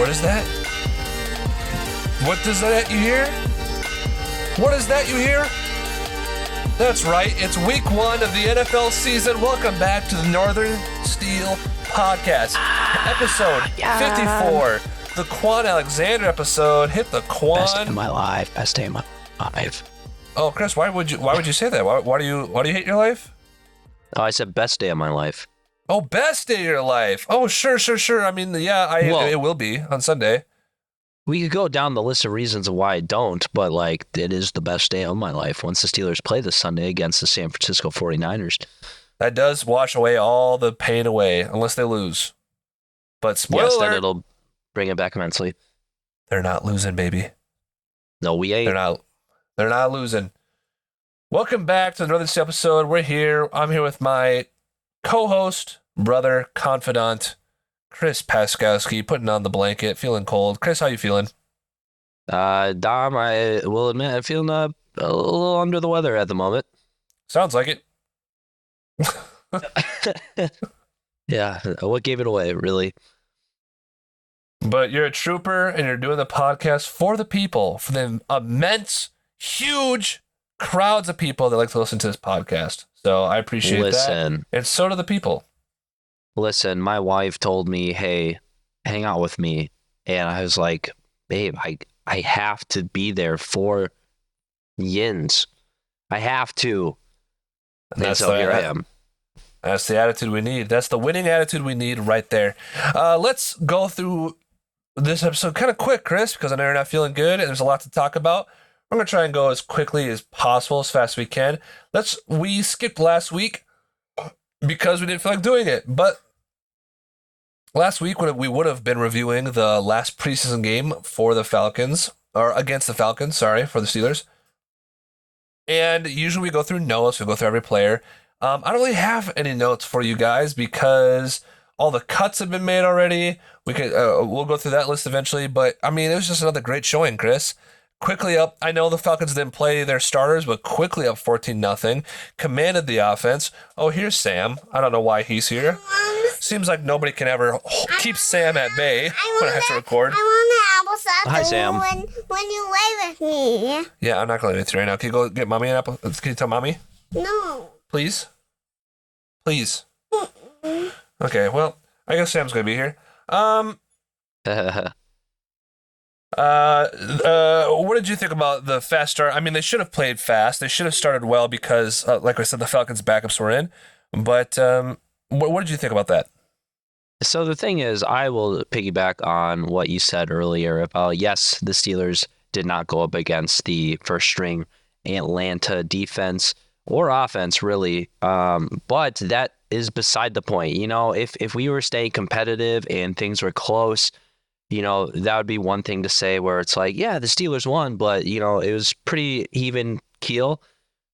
What is that? What does that you hear? What is that you hear? That's right, it's week 1 of the NFL season. Welcome back to the Northern Steel Podcast. Episode 54. The Quan Alexander episode. Hit the Quan. Best day of my life. Best day of my life. Oh, Chris, why would you say that? Why do you hate your life? Oh, I said best day of my life. Oh, best day of your life. Oh, sure. I mean, yeah, it will be on Sunday. We could go down the list of reasons of why I don't, but like it is the best day of my life once the Steelers play this Sunday against the San Francisco 49ers. That does wash away all the pain away, unless they lose. But spoiler Yes, alert, then it'll bring it back immensely. they're not losing, baby. No, we ain't. They're not losing. Welcome back to the Northern Steel episode. We're here. I'm here with my co-host, brother, confidant, Chris Paskowski, putting on the blanket, feeling cold. Chris, how you feeling? Dom, I will admit I'm feeling a little under the weather at the moment. Sounds like it. Yeah, what gave it away, really? But you're a trooper, and you're doing the podcast for the people, for the immense, huge crowds of people that like to listen to this podcast. So I appreciate that. And so do the people. Listen, my wife told me, hey, hang out with me. And I was like, babe, I have to be there for Yins. I have to. And so here I am. That's the attitude we need. That's the winning attitude we need right there. Let's go through this episode kind of quick, Chris, because I know you're not feeling good and there's a lot to talk about. I'm going to try and go as quickly as possible, as fast as we can. We skipped last week because we didn't feel like doing it. But last week we would have been reviewing the last preseason game for the Falcons, or against the Falcons, sorry, for the Steelers. And usually we go through notes, we go through every player. I don't really have any notes for you guys because all the cuts have been made already. We'll go through that list eventually, but I mean, it was just another great showing, Chris. Quickly up, I know the Falcons didn't play their starters, but quickly up 14-0, commanded the offense. Oh, here's Sam. I don't know why he's here. Seems like nobody can ever keep Sam at bay when I have to record. I want an apple. Hi, Sam. When you lay with me. Yeah, I'm not going to leave it right now. Can you go get mommy an apple? Can you tell mommy? No. Please? Please. Okay, well, I guess Sam's going to be here. What did you think about the fast start? I mean, they should have played fast. They should have started well because, like I said, the Falcons' backups were in. But what did you think about that? So the thing is, I will piggyback on what you said earlier about, yes, the Steelers did not go up against the first-string Atlanta defense or offense, really. But that is beside the point. You know, if we were staying competitive and things were close, you know, that would be one thing to say where it's like, yeah, the Steelers won, but, you know, it was pretty even keel.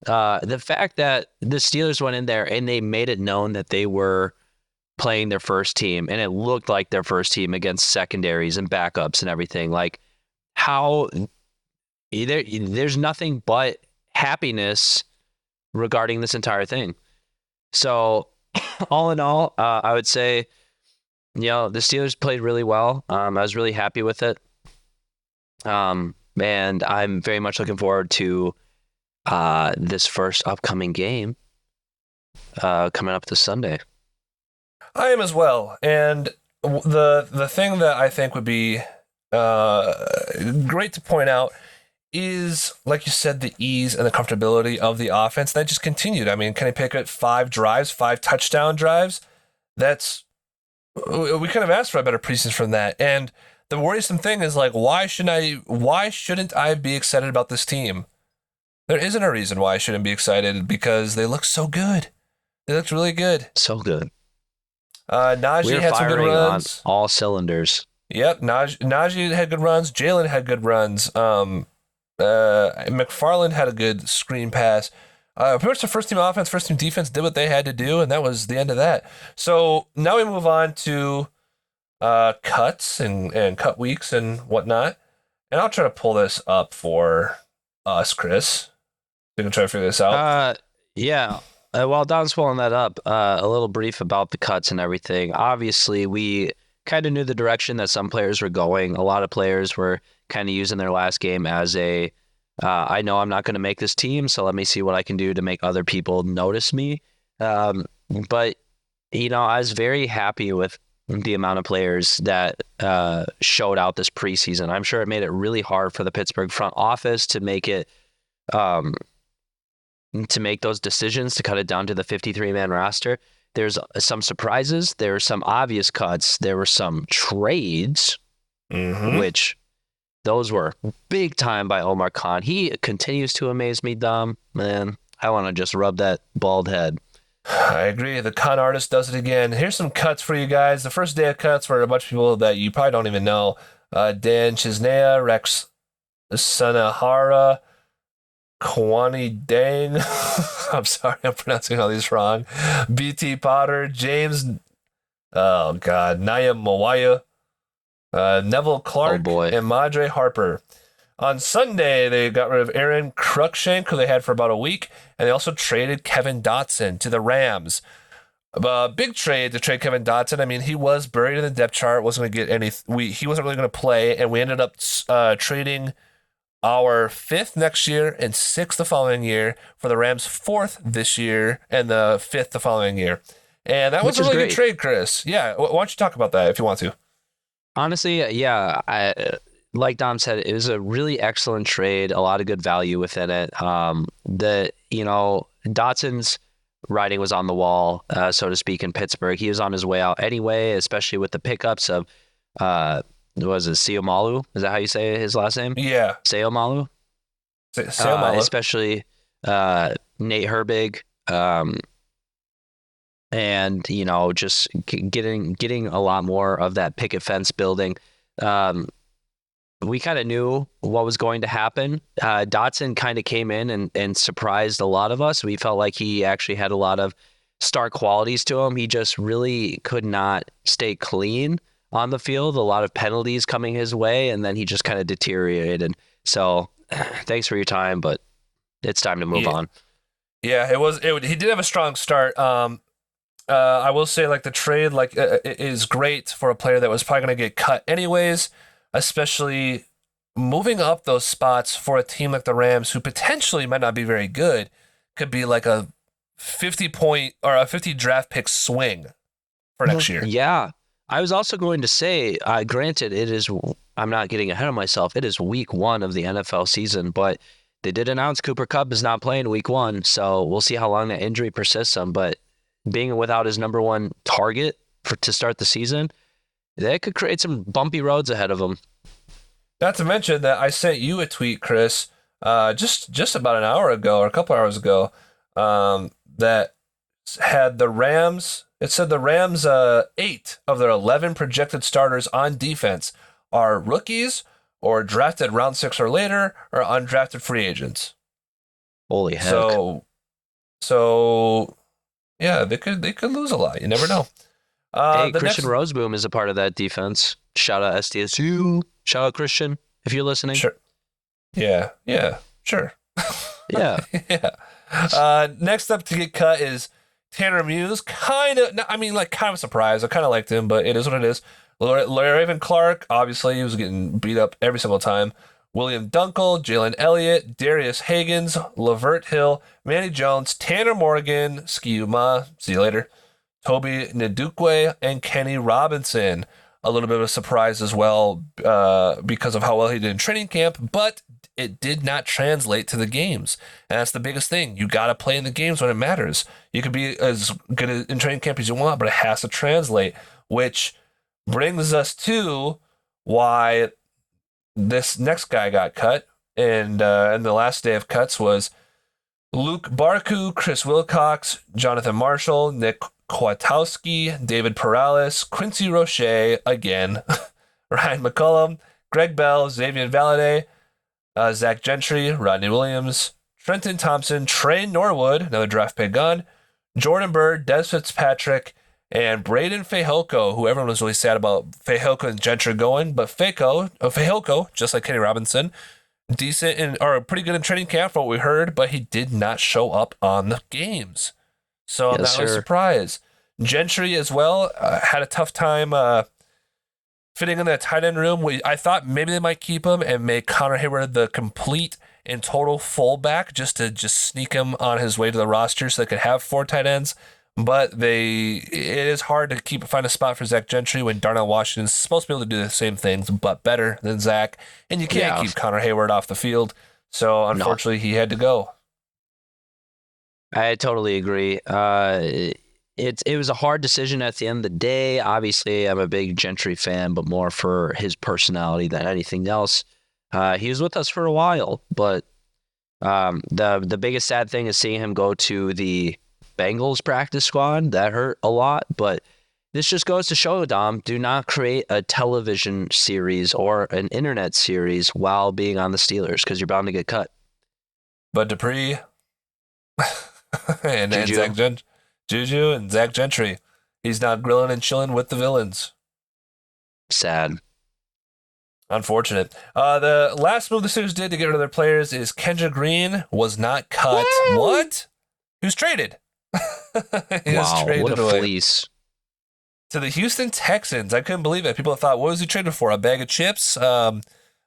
The fact that the Steelers went in there and they made it known that they were playing their first team and it looked like their first team against secondaries and backups and everything, like how there's nothing but happiness regarding this entire thing. So all in all, I would say, you know, the Steelers played really well. I was really happy with it. And I'm very much looking forward to this first upcoming game coming up this Sunday. I am as well. And the thing that I think would be great to point out is, like you said, the ease and the comfortability of the offense. That just continued. I mean, Kenny Pickett, 5 touchdown drives. We kind of asked for a better preseason from that. And the worrisome thing is, like, why shouldn't I be excited about this team? There isn't a reason why I shouldn't be excited because they look so good. They looked really good. So good. Najee had some good runs. On all cylinders. Yep, Najee had good runs. Jalen had good runs. McFarland had a good screen pass. Pretty much the first team offense, first team defense did what they had to do, and that was the end of that. So now we move on to cuts and cut weeks and whatnot. And I'll try to pull this up for us, Chris. You can try to figure this out. Yeah. While Don's pulling that up, a little brief about the cuts and everything. Obviously, we kind of knew the direction that some players were going. A lot of players were kind of using their last game as I know I'm not going to make this team, so let me see what I can do to make other people notice me. But, I was very happy with the amount of players that showed out this preseason. I'm sure it made it really hard for the Pittsburgh front office to make those decisions to cut it down to the 53-man roster. There's some surprises. There are some obvious cuts. There were some trades, which those were big time by Omar Khan. He continues to amaze me, Dom. Man, I want to just rub that bald head. I agree. The con artist does it again. Here's some cuts for you guys. The first day of cuts were a bunch of people that you probably don't even know. Dan Chisnea, Rex Sanahara, Kwani Dang. I'm sorry, I'm pronouncing all these wrong. BT Potter, James, Naya Mawaya, Neville Clark, and Madre Harper. On Sunday, they got rid of Aaron Cruikshank, who they had for about a week, and they also traded Kevin Dotson to the Rams. Big trade to trade Kevin Dotson. I mean, he was buried in the depth chart, wasn't going to get he wasn't really going to play, and we ended up trading our 5th next year and 6th the following year for the Rams' 4th this year and the 5th the following year. And that was a really good trade, Chris. Yeah, why don't you talk about that if you want to? Honestly, yeah, like Dom said, it was a really excellent trade, a lot of good value within it. Dotson's writing was on the wall, so to speak, in Pittsburgh. He was on his way out anyway, especially with the pickups of, was it Seomalu? Is that how you say his last name? Yeah. Seomalu? Seomalu. Especially Nate Herbig. And, just getting a lot more of that picket fence building. We kind of knew what was going to happen. Dotson kind of came in and surprised a lot of us. We felt like he actually had a lot of star qualities to him. He just really could not stay clean on the field. A lot of penalties coming his way, and then he just kind of deteriorated. So thanks for your time, but it's time to move on. Yeah, he did have a strong start. I will say, the trade, is great for a player that was probably going to get cut anyways, especially moving up those spots for a team like the Rams, who potentially might not be very good, could be like a 50-point or a 50 draft pick swing for next year. Yeah. I was also going to say, granted, I'm not getting ahead of myself. It is week 1 of the NFL season, but they did announce Cooper Kupp is not playing week 1, so we'll see how long that injury persists him. But being without his number 1 target to start the season, that could create some bumpy roads ahead of him. Not to mention that I sent you a tweet, Chris, just about an hour ago or a couple hours ago, that had the Rams. It said the Rams, 8 of their 11 projected starters on defense are rookies or drafted round 6 or later or undrafted free agents. Holy heck! So yeah, they could lose a lot. You never know. Hey, Christian Roseboom is a part of that defense. Shout out SDSU. Shout out Christian, if you're listening. Sure. Yeah, sure. Yeah. Yeah. Next up to get cut is Tanner Muse. Kind of a surprise. I kind of liked him, but it is what it is. Larry Raven Clark, obviously, he was getting beat up every single time. William Dunkel, Jalen Elliott, Darius Higgins, Lavert Hill, Manny Jones, Tanner Morgan, Skiuma, see you later, Toby Ndukwe, and Kenny Robinson. A little bit of a surprise as well because of how well he did in training camp, but it did not translate to the games. And that's the biggest thing. You got to play in the games when it matters. You can be as good in training camp as you want, but it has to translate, which brings us to why this next guy got cut. And the last day of cuts was Luke Barku, Chris Wilcox, Jonathan Marshall, Nick Kwiatkowski, David Perales, Quincy Roche again, Ryan McCullum, Greg Bell, Xavier Valade, Zach Gentry, Rodney Williams, Trenton Thompson, Trey Norwood, another draft pick gun, Jordan Bird, Des Fitzpatrick, and Braden Fehoko, who everyone was really sad about Fehoko and Gentry going, but Fehoko, just like Kenny Robinson, decent or pretty good in training camp for what we heard, but he did not show up on the games. So I'm not really surprised. Gentry as well had a tough time fitting in that tight end room. I thought maybe they might keep him and make Connor Hayward the complete and total fullback just to sneak him on his way to the roster so they could have 4 tight ends. But it is hard to find a spot for Zach Gentry when Darnell Washington's supposed to be able to do the same things, but better than Zach. And you can't keep Connor Hayward off the field. So unfortunately, he had to go. I totally agree. It was a hard decision at the end of the day. Obviously, I'm a big Gentry fan, but more for his personality than anything else. He was with us for a while, but the biggest sad thing is seeing him go to the Bengals practice squad. That hurt a lot, but this just goes to show, Dom, do not create a television series or an internet series while being on the Steelers because you're bound to get cut. But Dupree and Juju. Juju and Zach Gentry, he's not grilling and chilling with the villains. Sad. Unfortunate. The last move the Steelers did to get rid of their players is Kendra Green was not cut. Yay! What? He was traded. Wow, what a fleece. To the Houston Texans. I couldn't believe it. People thought, what was he traded for? A bag of chips? A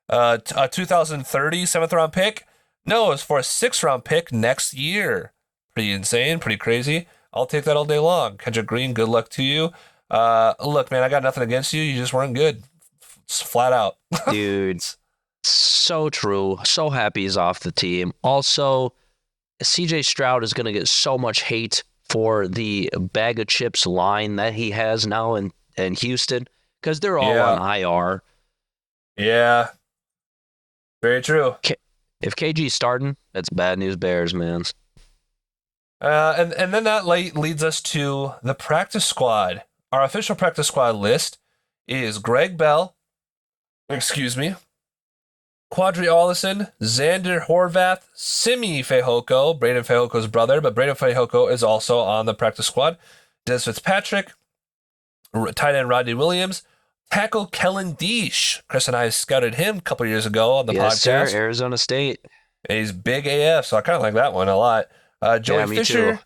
2030 7th-round pick? No, it was for a 6th-round pick next year. Pretty insane, pretty crazy. I'll take that all day long. Kendra Green, good luck to you. Look, man, I got nothing against you. You just weren't good. Flat out. Dude, so true. So happy he's off the team. Also, CJ Stroud is going to get so much hate for the bag of chips line that he has now in Houston because they're all on IR. Yeah. Very true. If KG's starting, that's bad news Bears, man. And then that leads us to the practice squad. Our official practice squad list is Greg Bell, Quadri Allison, Xander Horvath, Simi Fehoko, Braden Fehoko's brother, but Braden Fehoko is also on the practice squad. Des Fitzpatrick, tight end Rodney Williams, tackle Kellen Deesh. Chris and I scouted him a couple years ago on the podcast. Yes, sir, Arizona State. And he's big AF, so I kind of like that one a lot. Joey Fisher, too.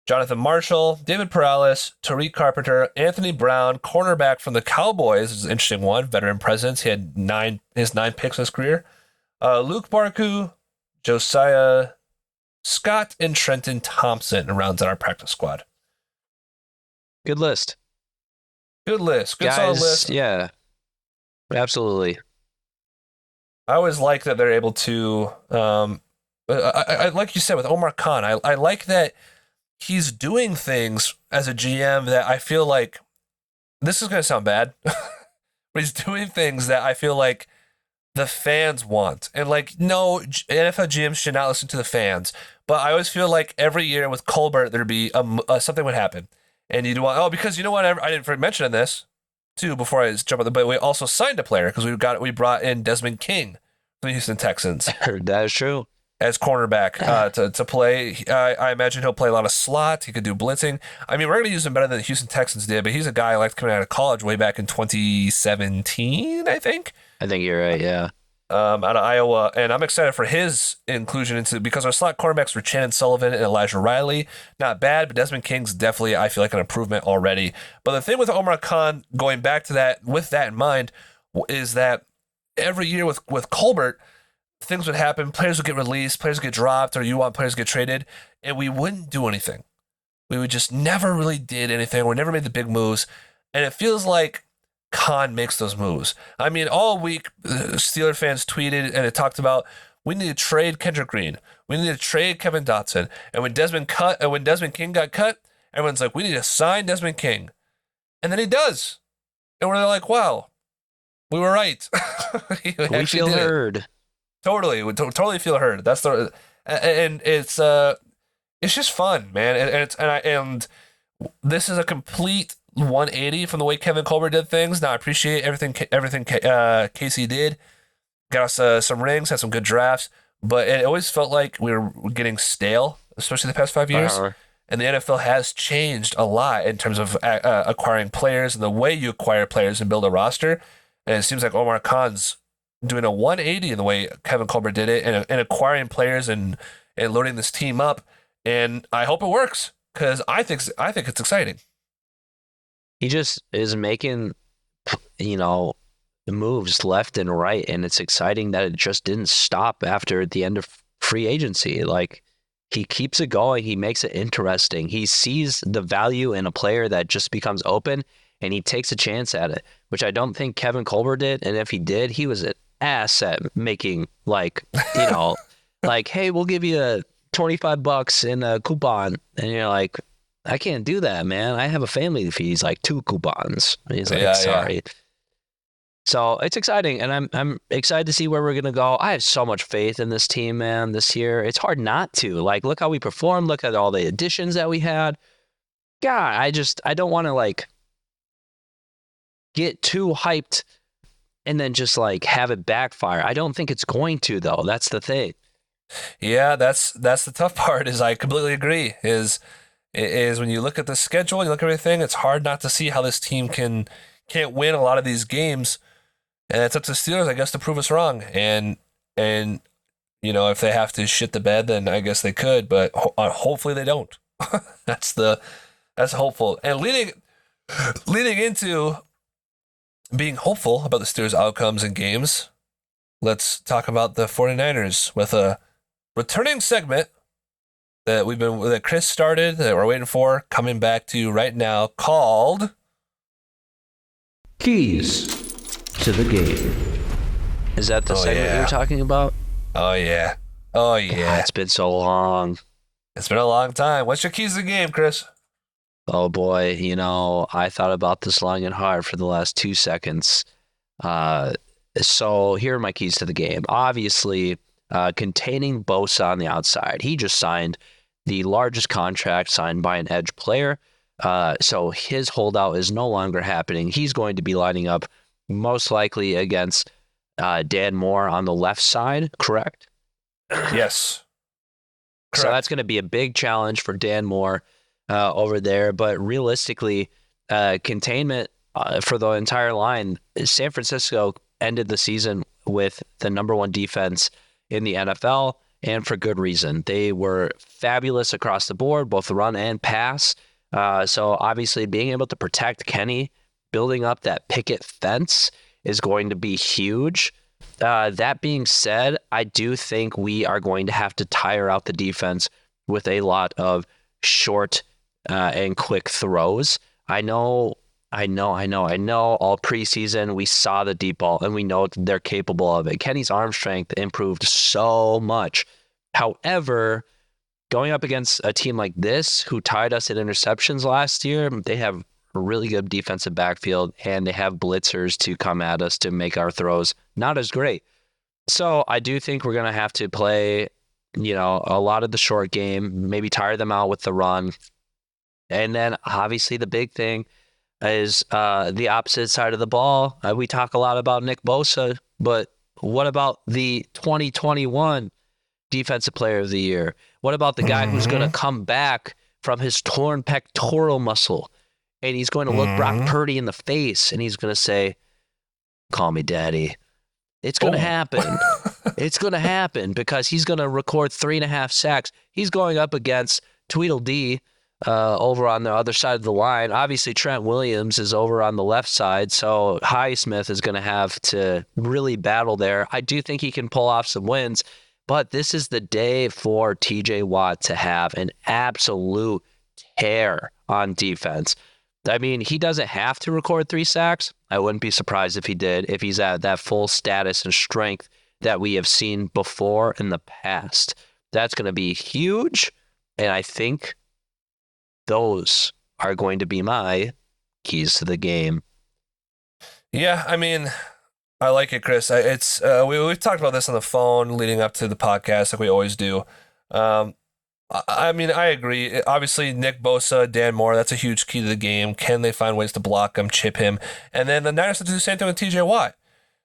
Jonathan Marshall, David Perales, Tariq Carpenter, Anthony Brown, cornerback from the Cowboys. This is an interesting one. Veteran presence. He had 9 picks in his career. Luke Barku, Josiah Scott, and Trenton Thompson rounds out our practice squad. Good list. Good list. Good Guys, solid list. Yeah, absolutely. I always like that they're able to, I like you said with Omar Khan, I like that he's doing things as a GM that I feel like, this is going to sound bad, but he's doing things that I feel like the fans want. And like, no, NFL GMs should not listen to the fans. But I always feel like every year with Colbert, there'd be something would happen. And you'd want, because you know what, I didn't mention this too before I jump on but we also signed a player because we brought in Desmond King from the Houston Texans. That is true. As cornerback to play. I imagine he'll play a lot of slot. He could do blitzing. I mean, we're going to use him better than the Houston Texans did, but he's a guy I liked coming out of college way back in 2017, I think. I think you're right, yeah. Out of Iowa, and I'm excited for his inclusion because our slot cornerbacks were Shannon Sullivan and Elijah Riley. Not bad, but Desmond King's definitely, I feel like, an improvement already. But the thing with Omar Khan, going back to that, with that in mind, is that every year with Colbert, things would happen, players would get released, players would get dropped, or you want players to get traded, and we wouldn't do anything. We would just never really did anything. We never made the big moves, and it feels like Khan makes those moves. I mean, all week, Steeler fans tweeted, and it talked about, we need to trade Kendrick Green. We need to trade Kevin Dotson. And when Desmond King got cut, everyone's like, we need to sign Desmond King. And then he does. And we're like, wow, we were right. We feel heard. Totally, we totally feel heard. That's and it's just fun, man. And this is a complete 180 from the way Kevin Colbert did things. Now I appreciate everything Casey did. Got us some rings, had some good drafts, but it always felt like we were getting stale, especially the past 5 years. And the NFL has changed a lot in terms of acquiring players and the way you acquire players and build a roster. And it seems like Omar Khan's doing a 180 in the way Kevin Colbert did it, and acquiring players and loading this team up. And I hope it works because I think it's exciting. He just is making moves left and right, and it's exciting that it just didn't stop after the end of free agency. Like, he keeps it going. He makes it interesting. He sees the value in a player that just becomes open, and he takes a chance at it, which I don't think Kevin Colbert did. And if he did, he was an ass at making, like, like, hey, we'll give you $25 in a coupon. And you're like, I can't do that, man. I have a family to feed. He's like, 2 coupons. And he's like, sorry. Yeah. So it's exciting, and I'm excited to see where we're going to go. I have so much faith in this team, man, this year. It's hard not to. Like, look how we performed. Look at all the additions that we had. God, I don't want to, like, get too hyped and then just, like, have it backfire. I don't think it's going to, though. That's the thing. Yeah, that's the tough part. Is I completely agree. Is when you look at the schedule, you look at everything, it's hard not to see how this team can't win a lot of these games. And it's up to the Steelers, I guess, to prove us wrong. And if they have to shit the bed, then I guess they could. But hopefully they don't. That's hopeful. And leading into being hopeful about the Steelers' outcomes in games, let's talk about the 49ers with a returning segment that Chris started, that we're waiting for, coming back to right now, called Keys to the Game. Is that the segment you were talking about? Oh, yeah. God, it's been so long. It's been a long time. What's your keys to the game, Chris? Oh, boy. I thought about this long and hard for the last 2 seconds. So here are my keys to the game. Obviously, containing Bosa on the outside. He just signed the largest contract signed by an edge player. So his holdout is no longer happening. He's going to be lining up most likely against Dan Moore on the left side, correct? Yes. Correct. So that's going to be a big challenge for Dan Moore over there. But realistically, containment for the entire line, SanFransico ended the season with the number 1 defense in the NFL, and for good reason. They were fabulous across the board, both the run and pass. So obviously being able to protect Kenny, building up that picket fence is going to be huge. That being said, I do think we are going to have to tire out the defense with a lot of short and quick throws. I know. All preseason, we saw the deep ball, and we know they're capable of it. Kenny's arm strength improved so much. However, going up against a team like this, who tied us in interceptions last year, they have a really good defensive backfield, and they have blitzers to come at us to make our throws not as great. So I do think we're going to have to play, a lot of the short game, maybe tire them out with the run. And then obviously the big thing is the opposite side of the ball. We talk a lot about Nick Bosa, but what about the 2021 Defensive Player of the Year? What about the guy who's going to come back from his torn pectoral muscle, and he's going to look Brock Purdy in the face, and he's going to say, "Call me daddy." It's going to happen. It's going to happen because he's going to record 3.5 sacks. He's going up against Tweedledee over on the other side of the line. Obviously, Trent Williams is over on the left side, so Highsmith is going to have to really battle there. I do think he can pull off some wins, but this is the day for TJ Watt to have an absolute tear on defense. I mean, he doesn't have to record 3 sacks. I wouldn't be surprised if he did, if he's at that full status and strength that we have seen before in the past. That's going to be huge, and I think those are going to be my keys to the game. Yeah, I mean, I like it, Chris. It's we've talked about this on the phone leading up to the podcast, like we always do. I mean, I agree. Obviously, Nick Bosa, Dan Moore, that's a huge key to the game. Can they find ways to block him, chip him? And then the Niners have to do the same thing with TJ Watt.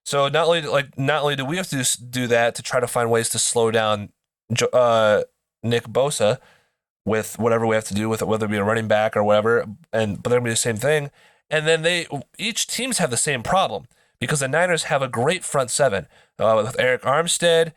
So not only do we have to do that to try to find ways to slow down Nick Bosa with whatever we have to do with it, whether it be a running back or whatever, but they're going to be the same thing. And then each teams have the same problem because the Niners have a great front seven with Eric Armstead.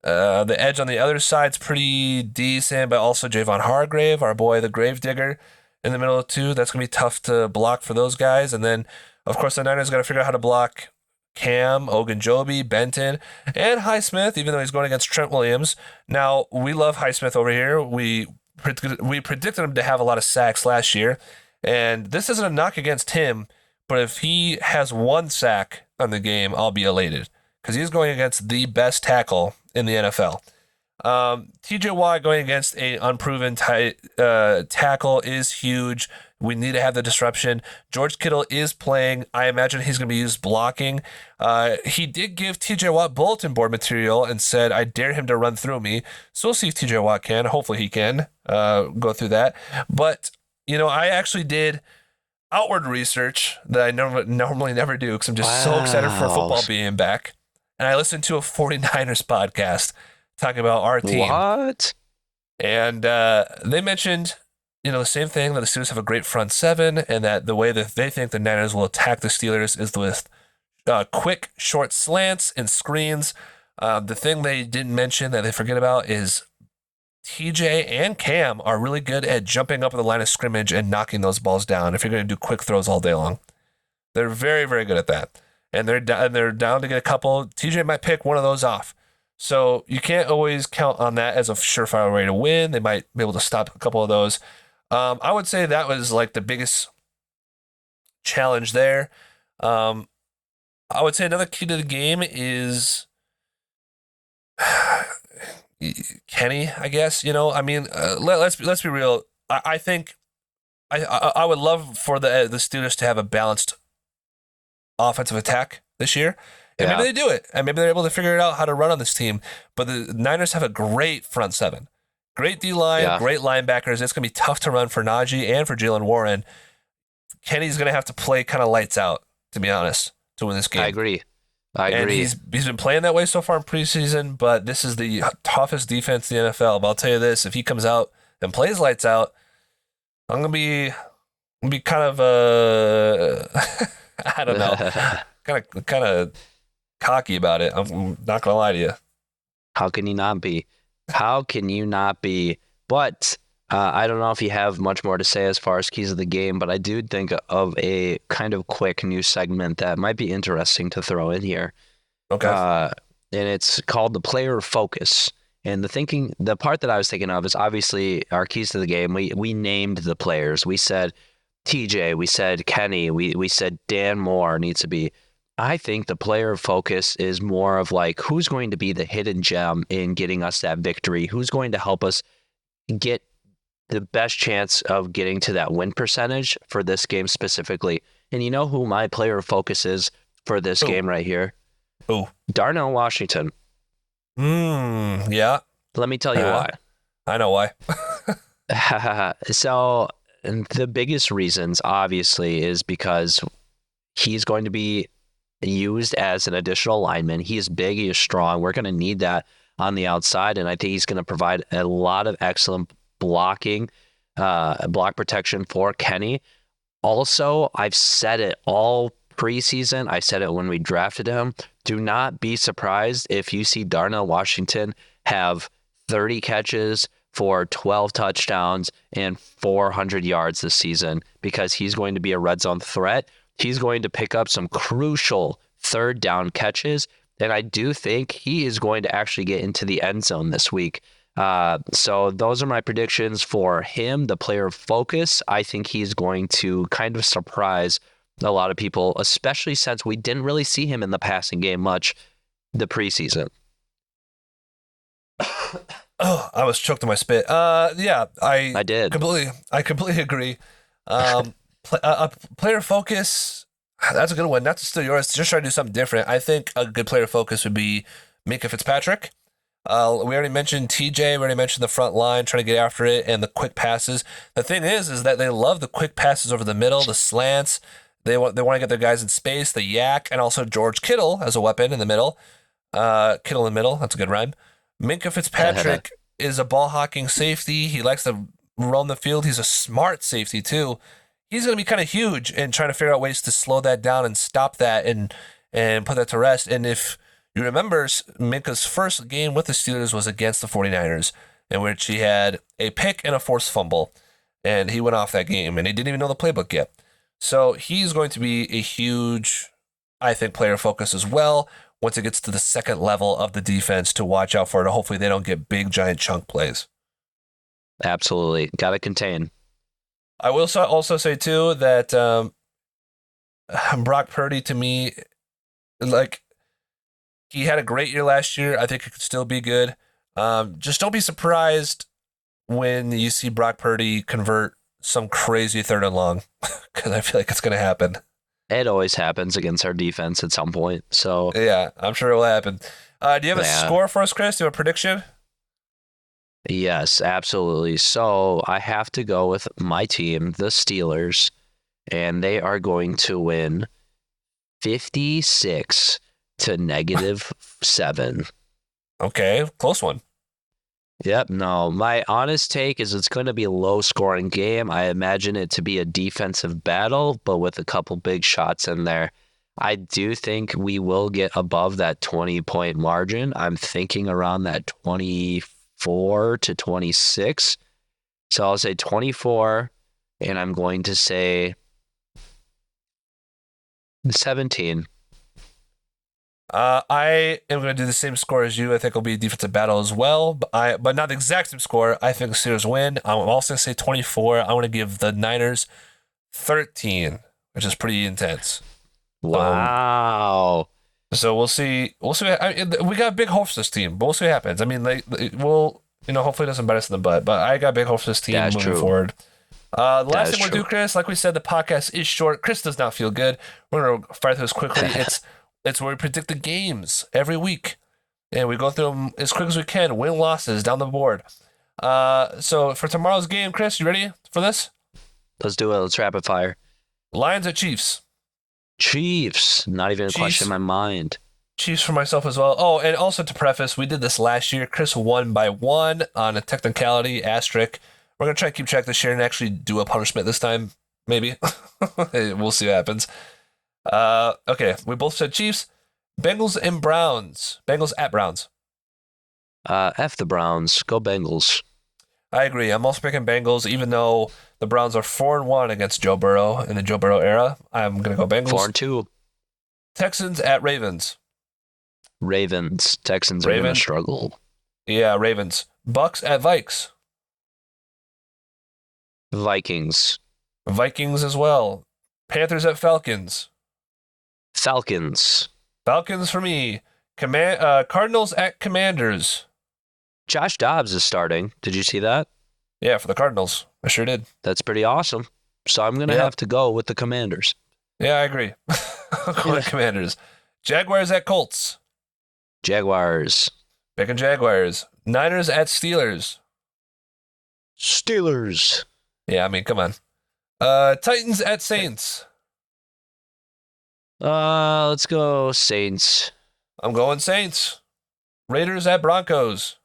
The edge on the other side's pretty decent, but also Javon Hargrave, our boy, the Gravedigger. in the middle too. That's going to be tough to block for those guys. And then, of course, the Niners got to figure out how to block Cam, Ogunjobi, Benton, and Highsmith, even though he's going against Trent Williams. Now, we love Highsmith over here. We predicted him to have a lot of sacks last year, and this isn't a knock against him, but if he has one sack on the game, I'll be elated because he's going against the best tackle in the NFL. TJ Watt going against a unproven tackle is huge. We need to have the disruption. George Kittle is playing. I imagine he's going to be used blocking. He did give TJ Watt bulletin board material and said, I dare him to run through me. So we'll see if TJ Watt can. Hopefully he can go through that. But, I actually did outward research that I normally never do because I'm just so excited for football being back. And I listened to a 49ers podcast talking about our team. What? And they mentioned, the same thing, that the Steelers have a great front seven and that the way that they think the Niners will attack the Steelers is with quick, short slants and screens. The thing they didn't mention that they forget about is TJ and Cam are really good at jumping up at the line of scrimmage and knocking those balls down if you're going to do quick throws all day long. They're very, very good at that. And they're down to get a couple. TJ might pick one of those off. So you can't always count on that as a surefire way to win. They might be able to stop a couple of those. I would say that was like the biggest challenge there. I would say another key to the game is Kenny, I guess. Let's be real. I think I would love for the Steelers to have a balanced offensive attack this year. And maybe they do it. And maybe they're able to figure it out how to run on this team. But the Niners have a great front seven. Great D-line, great linebackers. It's going to be tough to run for Najee and for Jalen Warren. Kenny's going to have to play kind of lights out, to be honest, to win this game. I agree. And he's been playing that way so far in preseason, but this is the toughest defense in the NFL. But I'll tell you this, if he comes out and plays lights out, I'm going to be kind of, I don't know, kind of cocky about it. I'm not going to lie to you. How can you not be? How can you not be? But I don't know if you have much more to say as far as keys of the game, but I do think of a kind of quick news segment that might be interesting to throw in here. Okay. And it's called the player focus. And the part that I was thinking of is obviously our keys to the game. We named the players. We said TJ, we said Kenny, we said Dan Moore needs to be. I think the player focus is more of like who's going to be the hidden gem in getting us that victory, who's going to help us get the best chance of getting to that win percentage for this game specifically. And you know who my player focus is for this game right here? Who? Darnell Washington. Yeah. Let me tell you why. I know why. So the biggest reasons, obviously, is because he's going to be used as an additional lineman. He is big. He is strong. We're going to need that on the outside, and I think he's going to provide a lot of excellent block protection for Kenny. Also, I've said it all preseason. I said it when we drafted him. Do not be surprised if you see Darnell Washington have 30 catches for 12 touchdowns and 400 yards this season, because he's going to be a red zone threat. He's going to pick up some crucial third down catches, and I do think he is going to actually get into the end zone this week. So those are my predictions for him, the player focus. I think he's going to kind of surprise a lot of people, especially since we didn't really see him in the passing game much the preseason. Oh, I was choked on my spit. Yeah, I did. I completely agree. Player focus, that's a good one. Not to steal yours, just try to do something different. I think a good player focus would be Minkah Fitzpatrick. We already mentioned TJ. We already mentioned the front line trying to get after it and the quick passes. The thing is that they love the quick passes over the middle, the slants. They want to get their guys in space, the yak, and also George Kittle as a weapon in the middle. Kittle in the middle. That's a good rhyme. Minkah Fitzpatrick is a ball hawking safety. He likes to roam the field. He's a smart safety too. He's going to be kind of huge and trying to figure out ways to slow that down and stop that and put that to rest. And if you remember, Minkah's first game with the Steelers was against the 49ers, in which he had a pick and a forced fumble. and he went off that game, and he didn't even know the playbook yet. So he's going to be a huge, I think, player focus as well once it gets to the second level of the defense to watch out for it. Hopefully they don't get big, giant chunk plays. Absolutely. Got to contain. I will also say, too, that Brock Purdy, to me, like, he had a great year last year. I think it could still be good. Just don't be surprised when you see Brock Purdy convert some crazy third and long, because I feel like it's going to happen. It always happens against our defense at some point. So Yeah, I'm sure it will happen. Do you have a score for us, Chris? Do you have a prediction? yes, absolutely. So I have to go with my team, the Steelers, and they are going to win 56 to -7. Okay, close one. Yep, no. My honest take is it's going to be a low-scoring game. I imagine it to be a defensive battle, but with a couple big shots in there. I do think we will get above that 20-point margin. I'm thinking around that 24 to 26. So I'll say 24, and I'm going to say 17. I am going to do the same score as you. I think it'll be a defensive battle as well, but not the exact same score. I think the Steelers win. I'm also going to say 24. I want to give the Niners 13, which is pretty intense. Wow. So we'll see. We'll see. We got big hopes for this team, but we'll see what happens. I mean, we'll, hopefully it doesn't bite us in the butt, but I got big hopes for this team moving forward. The last thing we'll do, Chris, like we said, the podcast is short. Chris does not feel good. We're going to fire through this quickly. It's where we predict the games every week, and we go through them as quick as we can, win losses down the board. So for tomorrow's game, Chris, you ready for this? Let's do it. Let's rapid fire. Lions at Chiefs. Chiefs. Not even a question in my mind. Chiefs for myself as well. Oh, and also to preface, we did this last year. Chris won by 1 on a technicality asterisk. We're going to try to keep track this year and actually do a punishment this time, maybe. We'll see what happens. Okay, we both said Chiefs. Bengals and Browns. Bengals at Browns. F the Browns. Go Bengals. I agree. I'm also picking Bengals, even though the Browns are 4-1 against Joe Burrow in the Joe Burrow era. I'm going to go Bengals. 4-2. Texans at Ravens. Ravens. Texans are going to struggle. Yeah, Ravens. Bucks at Vikes. Vikings. Vikings as well. Panthers at Falcons. Falcons. Falcons for me. Cardinals at Commanders. Josh Dobbs is starting. Did you see that? Yeah, for the Cardinals. I sure did. That's pretty awesome. So I'm going to have to go with the Commanders. Yeah, I agree. Go with Commanders. Jaguars at Colts. Jaguars. Picking Jaguars. Niners at Steelers. Steelers. Yeah, I mean, come on. Titans at Saints. Let's go Saints. I'm going Saints. Raiders at Broncos.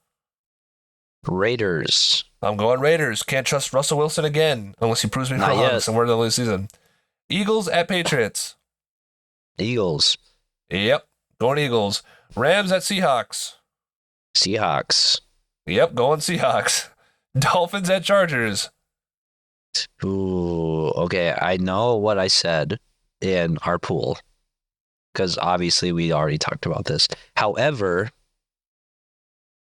Raiders. I'm going Raiders. Can't trust Russell Wilson again unless he proves me Not wrong yet. somewhere in the late season. Eagles at Patriots. Eagles. Yep, going Eagles. Rams at Seahawks. Seahawks. Yep, going Seahawks. Dolphins at Chargers. Ooh, okay. I know what I said in our pool because obviously we already talked about this. However,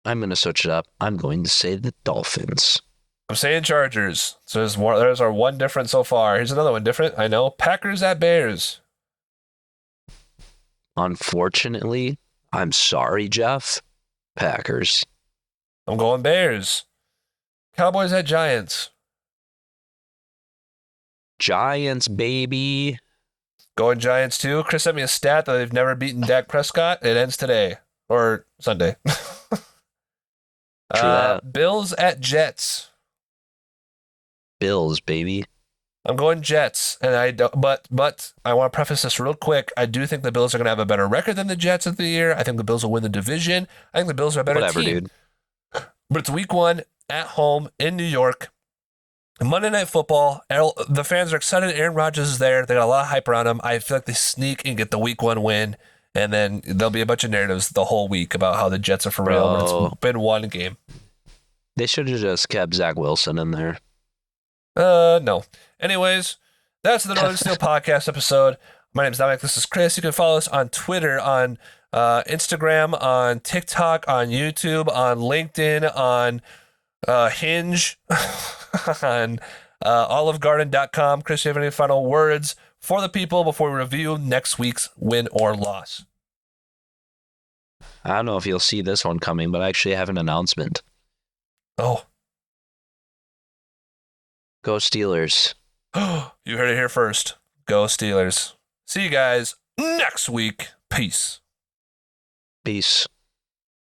I'm going to switch it up. I'm going to say the Dolphins. I'm saying Chargers. So there's our one different so far. Here's another one different. I know. Packers at Bears. Unfortunately, I'm sorry, Jeff. Packers. I'm going Bears. Cowboys at Giants. Giants, baby. Going Giants too. Chris sent me a stat that they've never beaten Dak Prescott. It ends today or Sunday. True that. Bills at Jets. Bills, baby. I'm going Jets, and I don't, but I want to preface this real quick. I do think the Bills are going to have a better record than the Jets at the year. I think the Bills will win the division. I think the Bills are a better Whatever, team. dude. But it's week 1 at home in New York. Monday Night Football. The fans are excited. Aaron Rodgers is there. They got a lot of hype around him. I feel like they sneak and get the week 1 win, and then there'll be a bunch of narratives the whole week about how the Jets are for real. But it's been one game. They should have just kept Zach Wilson in there. No. Anyways, that's the Northern Steel Podcast episode. My name's Dominic. This is Chris. You can follow us on Twitter, on Instagram, on TikTok, on YouTube, on LinkedIn, on Hinge, on olivegarden.com. Chris, do you have any final words for the people before we review next week's win or loss? I don't know if you'll see this one coming, but I actually have an announcement. Oh. Go Steelers. You heard it here first. Go Steelers. See you guys next week. Peace. Peace.